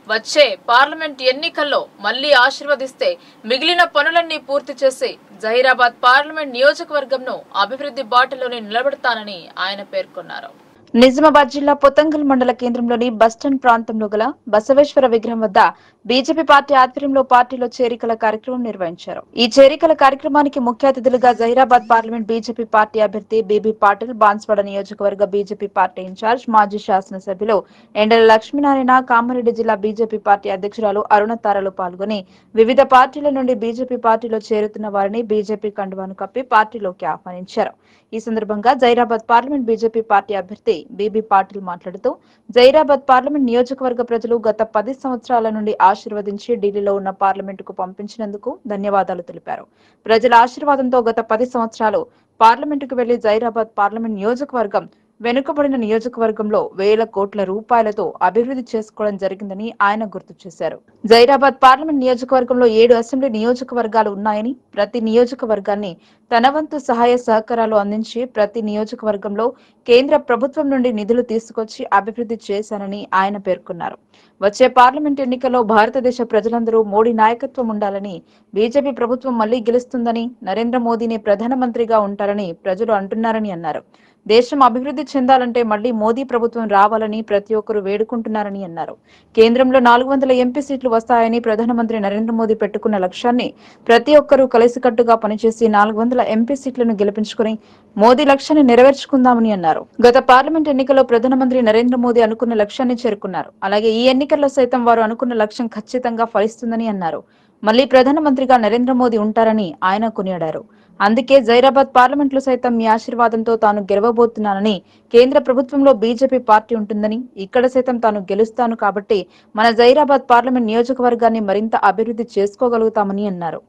వచ్చే పార్లమెంట్ ఎన్నికల్లో మళ్లీ ఆశీర్వదిస్తే మిగిలిన పనులన్నీ పూర్తి చేసి జహీరాబాద్ పార్లమెంట్ నియోజకవర్గంను అభివృద్ధి బాటలోనే నిలబెడతానని ఆయన పేర్కొన్నారు. నిజామాబాద్ జిల్లా పొతంగల్ మండల కేంద్రంలోని బస్టాండ్ ప్రాంతంలో గల బసవేశ్వర విగ్రహం వద్ద బీజేపీ పార్టీ ఆధ్వర్యంలో పార్టీలో చేరికల కార్యక్రమం నిర్వహించారు. ఈ చేరికల కార్యక్రమానికి ముఖ్య అతిథులుగా జహీరాబాద్ పార్లమెంట్ బీజేపీ పార్టీ అభ్యర్థి బీబీ పాటిల్, బాన్స్వాడ నియోజకవర్గ బీజేపీ పార్టీ ఇన్ఛార్జ్ మాజీ శాసనసభ్యులు ఎండల లక్ష్మీనారాయణ, కామారెడ్డి జిల్లా బీజేపీ పార్టీ అధ్యక్షురాలు అరుణతారలు పాల్గొని వివిధ పార్టీల నుండి బీజేపీ పార్టీలో చేరుతున్న వారిని బీజేపీ కండువాను కప్పి పార్టీలోకి ఆహ్వానించారు. ఈ సందర్భంగా జహీరాబాద్ పార్లమెంట్ బీజేపీ పార్టీ అభ్యర్థి బీబీ పాటిల్ మాట్లాడుతూ జైరాబాద్ పార్లమెంట్ నియోజకవర్గ ప్రజలు గత 10 సంవత్సరాల నుండి ఆశీర్వదించి ఢిల్లీలో ఉన్న పార్లమెంటుకు పంపించినందుకు ధన్యవాదాలు తెలిపారు. ప్రజల ఆశీర్వాదంతో గత 10 సంవత్సరాలు పార్లమెంటుకు వెళ్లి జైరాబాద్ పార్లమెంట్ నియోజకవర్గం వెనుకబడిన నియోజకవర్గంలో వేల కోట్ల రూపాయలతో అభివృద్ధి చేసుకోవడం జరిగిందని ఆయన గుర్తు చేశారు. జైరాబాద్ పార్లమెంట్ నియోజకవర్గంలో 7 అసెంబ్లీ నియోజకవర్గాలు ఉన్నాయని ప్రతి నియోజకవర్గాన్ని తన వంతు సహాయ సహకారాలు అందించి ప్రతి నియోజకవర్గంలో కేంద్ర ప్రభుత్వం నుండి నిధులు తీసుకొచ్చి అభివృద్ధి చేశానని ఆయన పేర్కొన్నారు. వచ్చే పార్లమెంట్ ఎన్నికల్లో భారతదేశ ప్రజలందరూ మోడీ నాయకత్వం ఉండాలని, బీజేపీ ప్రభుత్వం మళ్లీ గెలుస్తుందని, నరేంద్ర మోదీనే ప్రధానమంత్రిగా ఉంటారని ప్రజలు అంటున్నారని అన్నారు. దేశం అభివృద్ధి చెందాలంటే మళ్లీ మోదీ ప్రభుత్వం రావాలని ప్రతి ఒక్కరూ వేడుకుంటున్నారని అన్నారు. కేంద్రంలో 400 ఎంపీ సీట్లు వస్తాయని ప్రధానమంత్రి నరేంద్ర మోదీ పెట్టుకున్న లక్ష్యాన్ని ప్రతి ఒక్కరూ కలిసికట్టుగా పనిచేసి 400 ఎంపీ సీట్లను గెలిపించుకుని మోదీ లక్ష్యాన్ని నెరవేర్చుకుందామని అన్నారు. గత పార్లమెంట్ ఎన్నికల్లో ప్రధానమంత్రి నరేంద్ర మోదీ అనుకున్న లక్ష్యాన్ని చేరుకున్నారు. అలాగే ఈ ఎన్నికల్లో సైతం వారు అనుకున్న లక్ష్యం ఖచ్చితంగా ఫలిస్తుందని అన్నారు. మళ్లీ ప్రధానమంత్రిగా నరేంద్ర మోదీ ఉంటారని ఆయన కొనియాడారు. అందుకే జైరాబాద్ పార్లమెంట్ లో సైతం మీ ఆశీర్వాదంతో తాను గెలవబోతున్నానని, కేంద్ర ప్రభుత్వంలో బీజేపీ పార్టీ ఉంటుందని, ఇక్కడ సైతం తాను గెలుస్తాను కాబట్టి మన జైరాబాద్ పార్లమెంట్ నియోజకవర్గాన్ని మరింత అభివృద్ధి చేసుకోగలుగుతామని అన్నారు.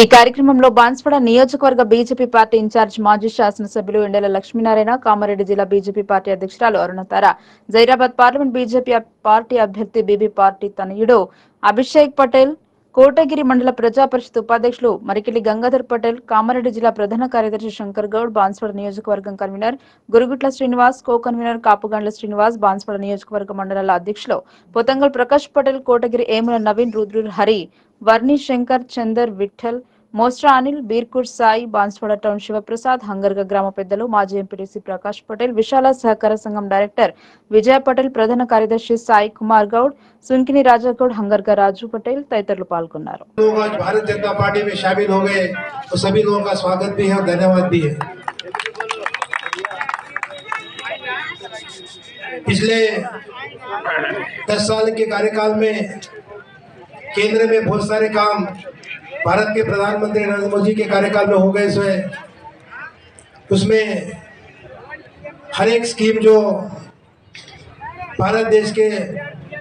ఈ కార్యక్రమంలో బాన్స్వాడ నియోజకవర్గ బీజేపీ పార్టీ ఇన్ఛార్జ్ మాజీ శాసనసభ్యులు ఎండెల లక్ష్మీనారాయణ, కామారెడ్డి జిల్లా బీజేపీ పార్టీ అధ్యక్షురాలు Arunatara, Zaheerabad parliament BJP party అభ్యర్థి బీబీ పార్టీ తనయుడు అభిషేక్ పటేల్, కోటగిరి మండల ప్రజా పరిషత్ ఉపాధ్యక్షులు మరికిలి గంగాధర్ పటేల్, కామారెడ్డి జిల్లా ప్రధాన కార్యదర్శి శంకర్ గౌడ్, బాన్స్వాడ నియోజకవర్గం convener Gurugutla Srinivas, co convener Kapugandla Srinivas, Banswada నియోజకవర్గ మండలాల అధ్యక్షులు పొతంగల్ ప్రకాష్ పటేల్, కోటగిరి ఏముల నవీన్, రుద్రూర్ హరి, వర్ణి శంకర్, చందర్, విఠల్, మోస్ట్రా అనిల్, బీర్కూర్ సాయి, బాన్స్వాడ టౌన్ శివప్రసాద్, హంగర్గ గ్రామ పెద్దలు, మాజీ ఎంపీటీసీ ప్రకాష్ పటేల్, విశాల సహకార సంఘం డైరెక్టర్ విజయ పటేల్, ప్రధాన కార్యదర్శి సాయి కుమార్ గౌడ్, సుంకిని రాజా గౌడ్, హంగర్గ రాజు పటేల్ తదితరులు పాల్గొన్నారు. भारत जनता पार्टी में शामिल हो गए तो सभी लोगों का स्वागत भी है और धन्यवाद भी है। पिछले 10 साल के कार्यकाल में केंद्र में बहुत सारे काम भारत के प्रधानमंत्री नरेंद्र मोदी के कार्यकाल में हो गए। उसमें हर एक स्कीम जो भारत देश के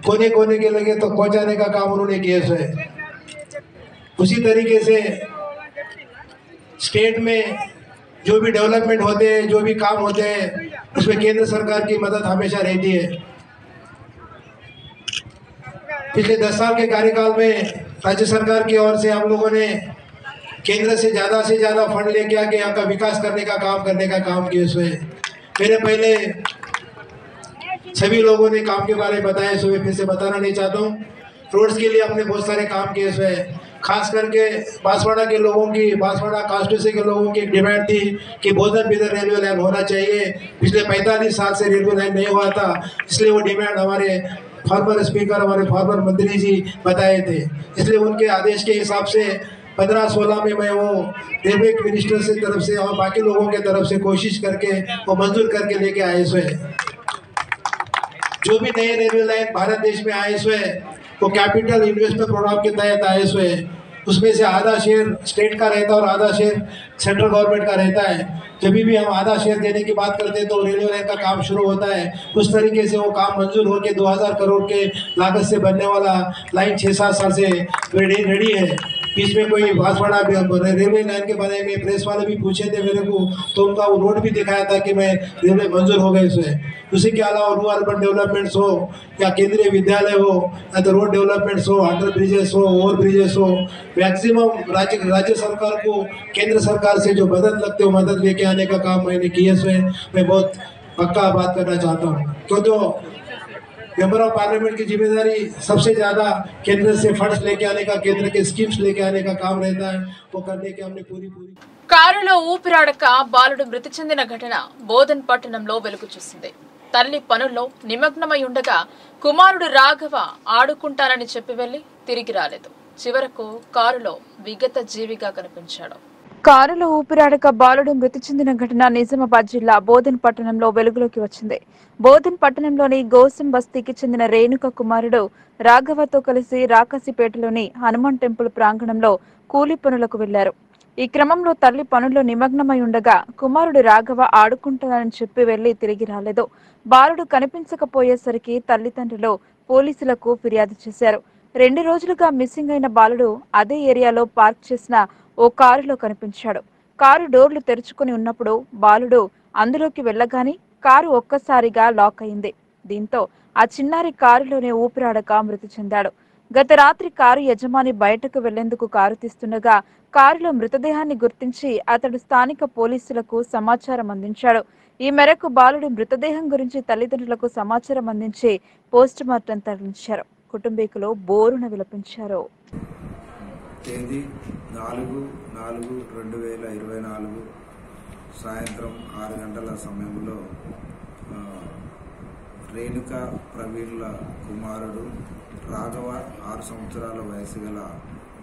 कोने कोने के लगे तो पहुंचाने का काम उन्होंने किया है। उसी तरीके से स्टेट में जो भी डेवलपमेंट होते हैं, जो भी काम होते हैं, उसमें केंद्र सरकार की मदद हमेशा रहती है। पिछले 10 साल के कार्यकाल में राज्य सरकार की ओर से हम लोगों ने केंद्र से ज़्यादा फंड लेके आके यहाँ का विकास करने का काम किए हुए। मेरे पहले सभी लोगों ने काम के बारे में बताया, सो मैं फिर से बताना नहीं चाहता हूँ। रोड्स के लिए हमने बहुत सारे काम किए हुए, खास करके बांसवाड़ा के लोगों की, बांसवाड़ा कॉन्स्टिट्यूंसी के लोगों की एक डिमांड थी कि बोधन बिदर रेलवे लाइन होना चाहिए। पिछले 45 साल से रेलवे लाइन नहीं हुआ था, इसलिए वो डिमांड हमारे फॉर्मर स्पीकर, हमारे फॉर्मर मंत्री जी बताए थे। इसलिए उनके आदेश के हिसाब से 15-16 में मैं वो रेलवे मिनिस्टर से तरफ से और बाकी लोगों के तरफ से कोशिश करके वो मंजूर करके लेके आए हुए। जो भी नए रेलवे लाइन भारत देश में आए हुए वो कैपिटल इन्वेस्टमेंट प्रोग्राम के तहत आए हुए। उसमें से आधा शेयर स्टेट का रहता है और आधा शेयर सेंट्रल गवर्नमेंट का रहता है। जब भी हम आधा शेयर देने की बात करते हैं तो रेलवे लाइन का काम शुरू होता है। उस तरीके से वो काम मंजूर होकर 2000 करोड़ के लागत से बनने वाला लाइन 6-7 साल से रेडी है। बीच में कोई बांसवाड़ा रेलवे लाइन के बारे में प्रेस वाले भी पूछे थे मेरे को, तो उनका वो रोड भी दिखाया था कि मैं रेलवे मंजूर हो गए इसमें। उसी के अलावा रूरल अर्बन डेवलपमेंट्स हो या केंद्रीय विद्यालय हो या तो रोड डेवलपमेंट्स हो, अंडर ब्रिजेस हो, ओवर ब्रिजेस हो, मैक्सिमम राज्य सरकार को केंद्र सरकार से जो मदद लगते हो मदद लेके आने का काम मैंने किए हुए। मैं बहुत पक्का बात करना चाहता हूँ, तो जो मेंबर ऑफ पार्लियामेंट की जिम्मेदारी सबसे ज्यादा केंद्र से फंड्स लेके आने का, केंद्र के स्कीम्स लेके आने का काम रहता है। वो करने के हमने पूरी కారులో ఊపిరాడక బాలుడు మృతి చెందిన ఘటన బోధన్ పట్టణంలో వెలుగు చూసింది. తల్లి పనుల్లో నిమగ్నమై ఉండగా కుమారుడు రాఘవ ఆడుకుంటానని చెప్పి వెళ్లి తిరిగి రాలేదు. చివరకు కారులో విగత జీవిగా కనిపించాడు. కారులో ఊపిరాడక బాలుడు మృతి చెందిన ఘటన నిజామాబాద్ జిల్లా బోధన్ పట్టణంలో వెలుగులోకి వచ్చింది. బోధన్ పట్టణంలోని గోసం బస్తీకి చెందిన రేణుక కుమారుడు రాఘవతో కలిసి రాకాసిపేటలోని హనుమాన్ టెంపుల్ ప్రాంగణంలో కూలీ పనులకు వెళ్లారు. ఈ క్రమంలో తల్లి పనుల్లో నిమగ్నమై ఉండగా కుమారుడు రాఘవ ఆడుకుంటానని చెప్పి వెళ్లి తిరిగి రాలేదు. బాలుడు కనిపించకపోయేసరికి తల్లిదండ్రులు పోలీసులకు ఫిర్యాదు చేశారు. 2 రోజులుగా మిస్సింగ్ అయిన బాలుడు అదే ఏరియాలో పార్క్ చేసిన ఓ కారులో కనిపించాడు. కారు డోర్లు తెరుచుకుని ఉన్నప్పుడు బాలుడు అందులోకి వెళ్లగానే కారు ఒక్కసారిగా లాక్ అయింది. దీంతో ఆ చిన్నారి కారులోనే ఊపిరాడక మృతి చెందాడు. గత రాత్రి కారు యజమాని బయటకు వెళ్లేందుకు కారు తీస్తుండగా కారులో మృతదేహాన్ని గుర్తించి అతడు స్థానిక పోలీసులకు సమాచారం అందించాడు. ఈ మేరకు బాలుడి మృతదేహం గురించి తల్లిదండ్రులకు సమాచారం అందించి పోస్టుమార్టం తరలించారు. కుటుంబీకులు బోరున విలపించారు. తేదీ 4/4/2024 సాయంత్రం 6 గంటల సమయంలో రేణుక ప్రవీణ్ల కుమారుడు రాఘవ 6 సంవత్సరాల వయసు గల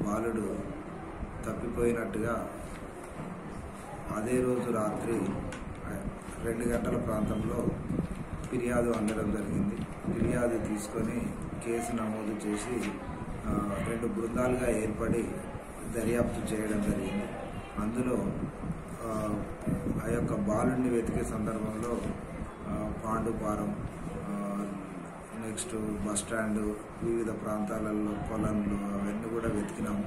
బాలుడు తప్పిపోయినట్టుగా అదే రోజు రాత్రి 2 గంటల ప్రాంతంలో ఫిర్యాదు అందడం జరిగింది. ఫిర్యాదు తీసుకొని కేసు నమోదు చేసి 2 బృందాలుగా ఏర్పడి దర్యాప్తు చేయడం జరిగింది. అందులో ఆ యొక్క బాలుడిని వెతికే సందర్భంలో పాండుపారం, నెక్స్ట్ బస్టాండ్, వివిధ ప్రాంతాలలో పొలంలో అవన్నీ కూడా వెతికినాము.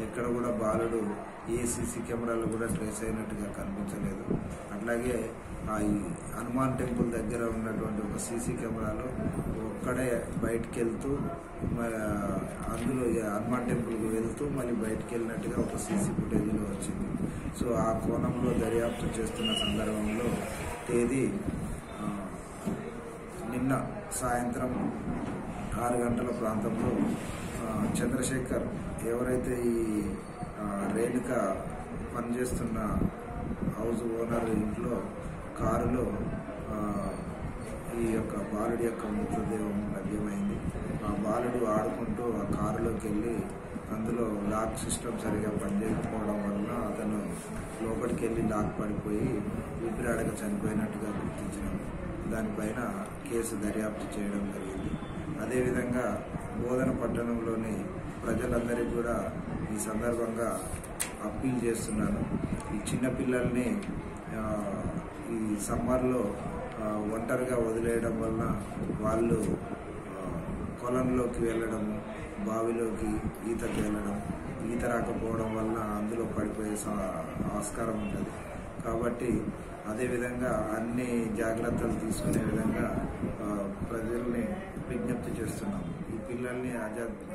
ఎక్కడ కూడా బాలుడు ఏ సీసీ కెమెరాలు కూడా ట్రేస్ అయినట్టుగా కనిపించలేదు. అట్లాగే ఈ హనుమాన్ టెంపుల్ దగ్గర ఉన్నటువంటి ఒక సీసీ కెమెరాలో ఒక్కడే బయటికి వెళ్తూ అందులో హనుమాన్ టెంపుల్కి వెళ్తూ మళ్ళీ బయటికి వెళ్ళినట్టుగా ఒక సీసీ ఫుటేజ్లో వచ్చింది. సో ఆ కోణంలో దర్యాప్తు చేస్తున్న సందర్భంలో తేదీ నిన్న సాయంత్రం 6 గంటల ప్రాంతంలో చంద్రశేఖర్ ఎవరైతే ఈ రేణుక పనిచేస్తున్న హౌస్ ఓనర్ ఇంట్లో కారులో ఈ యొక్క బాలుడి యొక్క మృతదేహం లభ్యమైంది. ఆ బాలుడు ఆడుకుంటూ ఆ కారులోకి వెళ్ళి అందులో లాక్ సిస్టమ్ సరిగా పనిచేయకపోవడం వలన అతను లోపలికి వెళ్ళి లాక్ పడిపోయి ఊపిరాడక చనిపోయినట్టుగా గుర్తించినాము. దానిపైన కేసు దర్యాప్తు చేయడం జరిగింది. అదేవిధంగా బోధన పట్టణంలోని ప్రజలందరికీ కూడా ఈ సందర్భంగా అప్పీల్ చేస్తున్నాను. ఈ చిన్నపిల్లల్ని ఈ సమ్మర్లో ఒంటరిగా వదిలేయడం వలన వాళ్ళు పొలంలోకి వెళ్ళడము, బావిలోకి ఈతకి వెళ్ళడం, ఈత రాకపోవడం వలన అందులో పడిపోయే ఆస్కారం ఉంటుంది. కాబట్టి అదేవిధంగా అన్ని జాగ్రత్తలు తీసుకునే విధంగా ప్రజల్ని విజ్ఞప్తి చేస్తున్నాం. ఈ పిల్లల్ని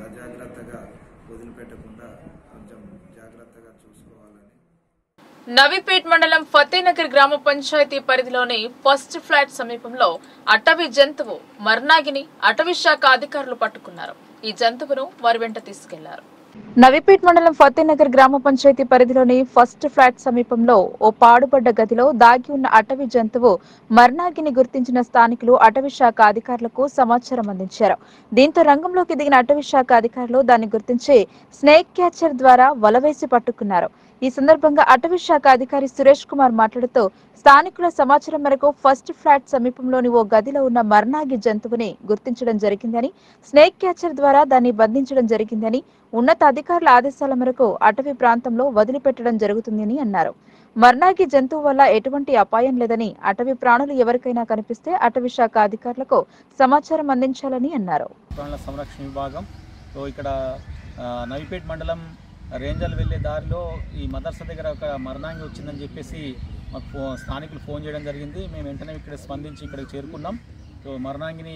అజాగ్రత్తగా వదిలిపెట్టకుండా కొంచెం జాగ్రత్తగా చూసుకోవాలని. నవీపేట్ మండలం ఫతేనగర్ గ్రామ పంచాయతీ పరిధిలోని ఫస్ట్ ఫ్లాట్ సమీపంలో అటవీ జంతువు మర్నాగిని అటవీ శాఖ అధికారులు పట్టుకున్నారు. ఈ జంతువును వారి వెంట తీసుకెళ్లారు. నవీపేట్ మండలం ఫతేనగర్ గ్రామ పంచాయతీ పరిధిలోని ఫస్ట్ ఫ్లాట్ సమీపంలో ఓ పాడుబడ్డ గదిలో దాగి ఉన్న అటవీ జంతువు మర్నాగిని గుర్తించిన స్థానికులు అటవీ శాఖ అధికారులకు సమాచారం అందించారు. దీంతో రంగంలోకి దిగిన అటవీ శాఖ అధికారులు దాన్ని గుర్తించి స్నేక్ క్యాచర్ ద్వారా వలవేసి పట్టుకున్నారు. ఈ సందర్భంగా అటవీ శాఖ అధికారి సురేష్ కుమార్ మాట్లాడుతూ స్థానికుల సమాచారం మేరకు ఫస్ట్ ఫ్లాట్ సమీపంలోని ఓ గదిలో ఉన్న మర్నాగి జంతువుని గుర్తించడం జరిగిందని, స్నేక్ క్యాచర్ ద్వారా దాన్ని బంధించడం జరిగిందని, ఉన్నత అధికారుల ఆదేశాల మేరకు అటవీ ప్రాంతంలో వదిలిపెట్టడం జరుగుతుందని అన్నారు. మర్నాగి జంతువు వల్ల ఎటువంటి అపాయం లేదని, అటవీ ప్రాణులు ఎవరికైనా కనిపిస్తే అటవీ శాఖ అధికారులకు సమాచారం అందించాలని అన్నారు. సంరక్షణ విభాగం ఇక్కడ నవీపేట్ మండలం రేంజల్ వెళ్లే దారిలో ఈ మదర్స దగ్గర ఒక మరణాంగి వచ్చిందని చెప్పేసి మాకు స్థానికులు ఫోన్ చేయడం జరిగింది. మేము వెంటనే ఇక్కడ స్పందించి ఇక్కడికి చేరుకున్నాం. సో మరణాంగిని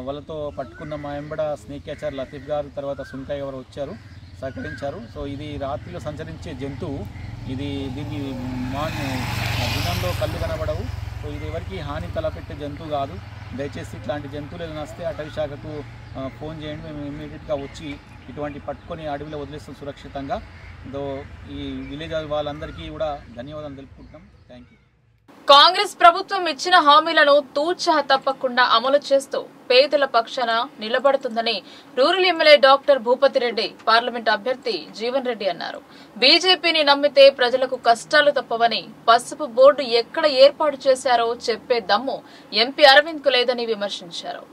వాళ్ళతో పట్టుకున్న మా వెంబడ స్నేక్ క్యాచర్ లతీఫ్ గారు, తర్వాత సుంకయ్య ఎవరు వచ్చారు, సహకరించారు. సో ఇది రాత్రిలో సంచరించే జంతువు. దీనికి దినంలో కళ్ళు కనబడవు. సో ఇది ఎవరికి హాని తలపెట్టే జంతువు కాదు. దయచేసి ఇట్లాంటి జంతువులు ఏదైనా వస్తే అటవీ శాఖకు ఫోన్ చేయండి. మేము ఇమ్మీడియట్గా వచ్చి ఇటువంటి పట్టుకొని అడవిలో వదిలేస్తాం సురక్షితంగా. ఈ విలేజ్ వాళ్ళందరికీ కూడా ధన్యవాదాలు తెలుపుకుంటున్నాం. Thank you. కాంగ్రెస్ ప్రభుత్వం ఇచ్చిన హామీలను తూచా తప్పకుండా అమలు చేస్తూ పేదల పక్షాన నిలబడుతుందని rural MLA doctor Bhupathi Reddy parliament అభ్యర్థి జీవన్ రెడ్డి అన్నారు. బీజేపీని నమ్మితే ప్రజలకు కష్టాలు తప్పవని, పసుపు బోర్డు ఎక్కడ ఏర్పాటు చేశారో చెప్పే దమ్ము ఎంపీ అరవింద్ కు లేదని విమర్శించారు.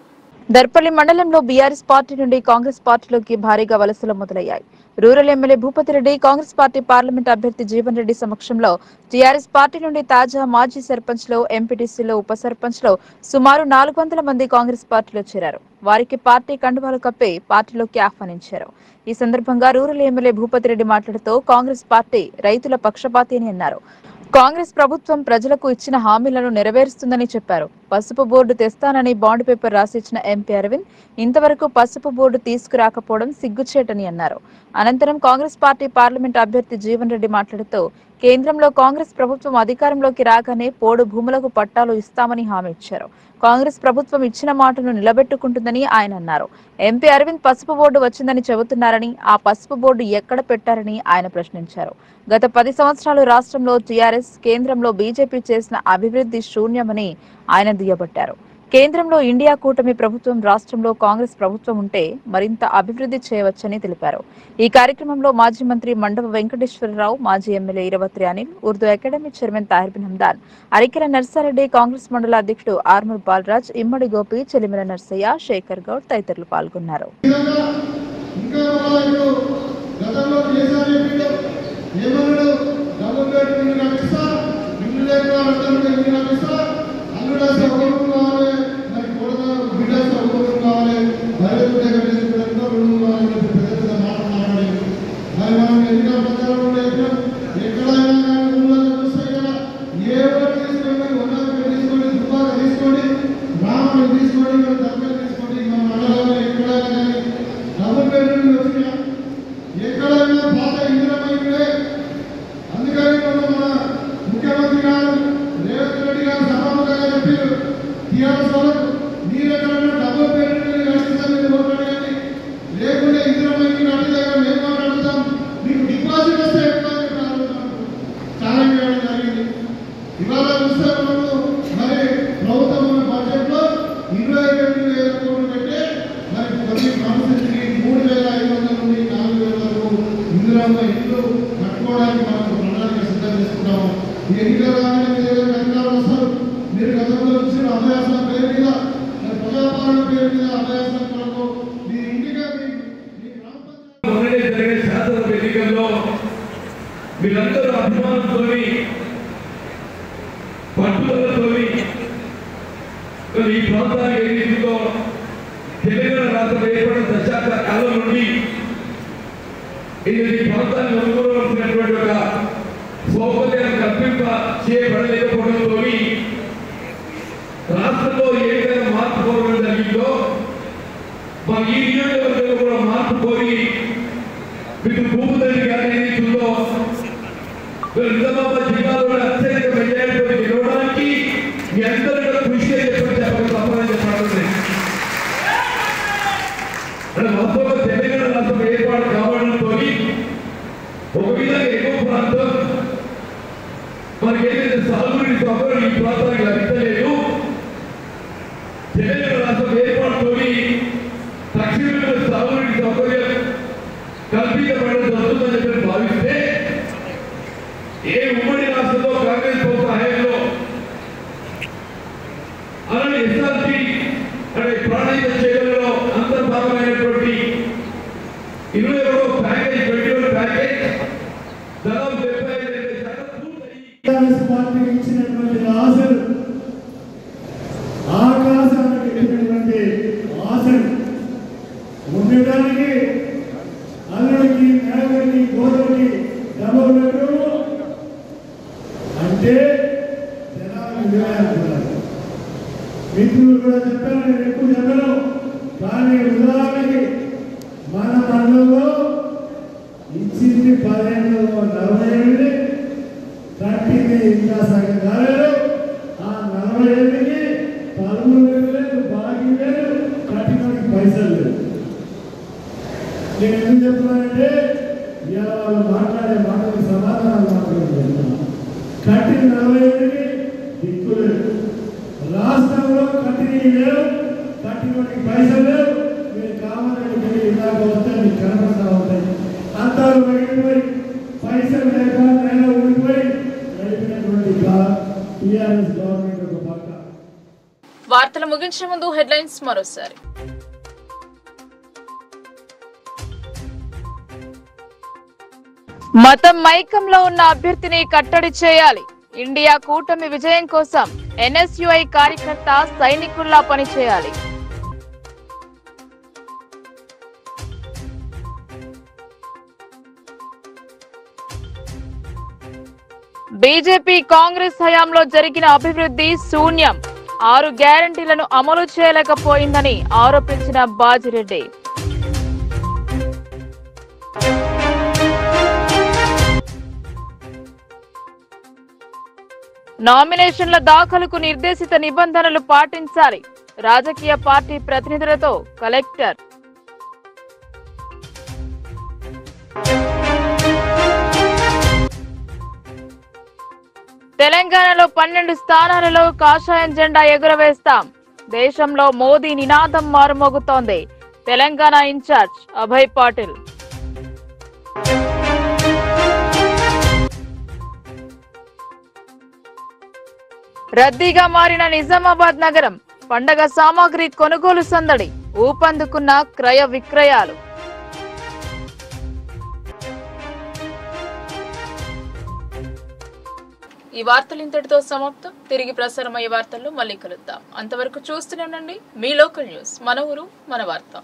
దర్పల్లి మండలంలో బీఆర్ఎస్ పార్టీ నుండి కాంగ్రెస్ పార్టీలోకి భారీగా వలసలు మొదలయ్యాయి. Rural MLA Bhupathi Reddy, Congress party parliament అభ్యర్థి జీవన్ రెడ్డి సమక్షంలో టీఆర్ఎస్ పార్టీ నుండి తాజా మాజీ సర్పంచ్లో, ఎంపీటీసీలో, ఉప సర్పంచ్లో సుమారు 400 మంది కాంగ్రెస్ పార్టీలో చేరారు. వారికి పార్టీ కండువాలు కప్పి పార్టీలోకి ఆహ్వానించారు. ఈ సందర్భంగా రూరల్ ఎమ్మెల్యే భూపతిరెడ్డి మాట్లాడుతూ కాంగ్రెస్ పార్టీ రైతుల పక్షపాతి అని అన్నారు. కాంగ్రెస్ ప్రభుత్వం ప్రజలకు ఇచ్చిన హామీలను నెరవేరుస్తుందని చెప్పారు. పసుపు బోర్డు తెస్తానని బాండ్ పేపర్ రాసిచ్చిన ఎంపీ అరవింద్ ఇంతవరకు పసుపు బోర్డు తీసుకురాకపోవడం సిగ్గుచేటని అన్నారు. అనంతరం కాంగ్రెస్ పార్టీ పార్లమెంట్ అభ్యర్థి జీవన్ రెడ్డి మాట్లాడుతూ కేంద్రంలో కాంగ్రెస్ ప్రభుత్వం అధికారంలోకి రాగానే పోడు భూములకు పట్టాలు ఇస్తామని హామీ ఇచ్చారు. కాంగ్రెస్ ప్రభుత్వం ఇచ్చిన మాటను నిలబెట్టుకుంటుందని ఆయన అన్నారు. ఎంపీ అరవింద్ పసుపు బోర్డు వచ్చిందని చెబుతున్నారని, ఆ పసుపు బోర్డు ఎక్కడ పెట్టారని ఆయన ప్రశ్నించారు. గత 10 సంవత్సరాలు రాష్ట్రంలో టీఆర్ఎస్, కేంద్రంలో బీజేపీ చేసిన అభివృద్ధి శూన్యమని ఆయన దుయ్యబట్టారు. కేంద్రంలో ఇండియా కూటమి ప్రభుత్వం, రాష్ట్రంలో కాంగ్రెస్ ప్రభుత్వం ఉంటే మరింత అభివృద్ధి చేయవచ్చని తెలిపారు. ఈ కార్యక్రమంలో మాజీ మంత్రి మండవ వెంకటేశ్వరరావు, మాజీ MLA Iravatri Anil, Urdu academy chairman Tahir Bin Hamdan, Arikela Narsareddy, Congress మండల అధ్యక్షుడు ఆర్మూర్ బాలరాజ్, ఇమ్మడి గోపి, చెలిమిల నర్సయ్య, శేఖర్ గౌడ్ తదితరులు పాల్గొన్నారు. మీరందరూ అభిమానంతో పట్టుదలతో ఈ ప్రాంతానికి ఏదైతుందో తెలంగాణ రాష్ట్రం ఏర్పడిన దశాబ్ద కాలం నుండి ఈ ప్రాంతాన్ని అనుకూలవలసినటువంటి ఒక సౌకర్యాన్ని కల్పింప చేయబడలేకపోవడంతో రాష్ట్రంలో ఏ విధంగా మార్పు కోరడం జరిగిందో మా ఈ నియోజకవర్గంలో కూడా మార్పు కోరి మీకు భూపతిరెడ్డి గారు ఏదైతుందో నిజామాబాద్ జిల్లాలో అత్యధిక మెజారిటీతో గెలవడానికి మీ అందరూ కూడా కృషి చెప్పని తప్పని చెప్పాలి. వాస్తవంగా తెలంగాణ రాష్ట్రం ఏర్పాటు కావడంతో ఒక విధంగా ఎక్కువ ప్రాంతం మనకి ఏదైతే సాగునీటి సౌకర్యం ఈ ప్రాంతానికి లభించలేదు. తెలంగాణ రాష్ట్రం ఏర్పాటుతో తక్షణమే సాగునీటి సౌకర్యం కల్పించబడడం జరుగుతుందని చెప్పి భావిస్తే ఏ ఉమ్మడి రాష్ట్రంలో కాంగ్రెస్ ప్రభుత్వ హయాంలో అలానే ఎస్ఆర్పి అంటే ప్రాణాయిత చేయడంలో అంతర్భాగమైనటువంటి 21 ప్యాకేజ్ 21 ప్యాకేజ్ దాదాపు 75% పార్టీ ఇచ్చినటువంటి ఆశలు ఆకాశానికి ఎక్కినటువంటి ఆశలు ఉండడానికి అల్లుడికి, మేకడికి, గోడలకి డబుల్ బెడ్రూమ్ అంటే జనాలు విధానం మిత్రులు కూడా చెప్పారు, నేను ఎక్కువ చెప్పను. కానీ ఉదాహరణకి మన మండలంలో ఇచ్చింది 1548, కట్టింది ఇంకా సగం కాలేదు. ఆ 48కి 13 లేదు, బాకీ లేదు, కట్టినకి పైసలు లేదు. నేను ఎందుకు చెప్తున్నానంటే ఇవాళ వాళ్ళు మాట్లాడే మాటలకు సమాధానాలు మాట్లాడుతున్నాను. కట్టిన 48కి దిక్కు లేదు, రాష్ట్రంలో కట్టినవి లేవు, కట్టినకి పైసలు లేవు. మీరు కావాలంటే ఇలాగ వస్తే మీకు కనపడతా ఉంటాయి. అంతాలు బయటపోయి పైసలు లేక నేల ఊడిపోయి నడిపినటువంటి టీఆర్ఎస్ గవర్నమెంట్ ఒక పక్క. వార్తలు ముగి ముగించే ముందు హెడ్లైన్స్ మరోసారి. మతం మైకంలో ఉన్న అభ్యర్థిని కట్టడి చేయాలి. ఇండియా కూటమి విజయం కోసం ఎన్ఎస్యుఐ కార్యకర్త సైనికుల్లా పనిచేయాలి. బీజేపీ కాంగ్రెస్ హయాంలో జరిగిన అభివృద్ధి శూన్యం. 6 గ్యారంటీలను అమలు చేయలేకపోయిందని ఆరోపించిన బాజిరెడ్డి. నామినేషన్ల దాఖలుకు నిర్దేశిత నిబంధనలు పాటించాలి. రాజకీయ పార్టీ ప్రతినిధులతో కలెక్టర్. తెలంగాణలో 12 స్థానాలలో కాషాయం జెండా ఎగురవేస్తాం. దేశంలో మోదీ నినాదం మారుమోగుతోంది. తెలంగాణ ఇన్ఛార్జ్ అభయ్ పాటిల్. రద్దీగా మారిన నిజామాబాద్ నగరం. పండగ సామాగ్రి కొనుగోలు సందడి. ఊపందుకున్న క్రయ విక్రయాలు. ఈ వార్తలు ఇంతటితో సమాప్తం. తిరిగి ప్రసారమయ్యే వార్తల్లో మళ్ళీ కలుద్దాం. అంతవరకు చూస్తూనే ఉండండి మీ లోకల్ న్యూస్. మన ఊరు మన వార్త.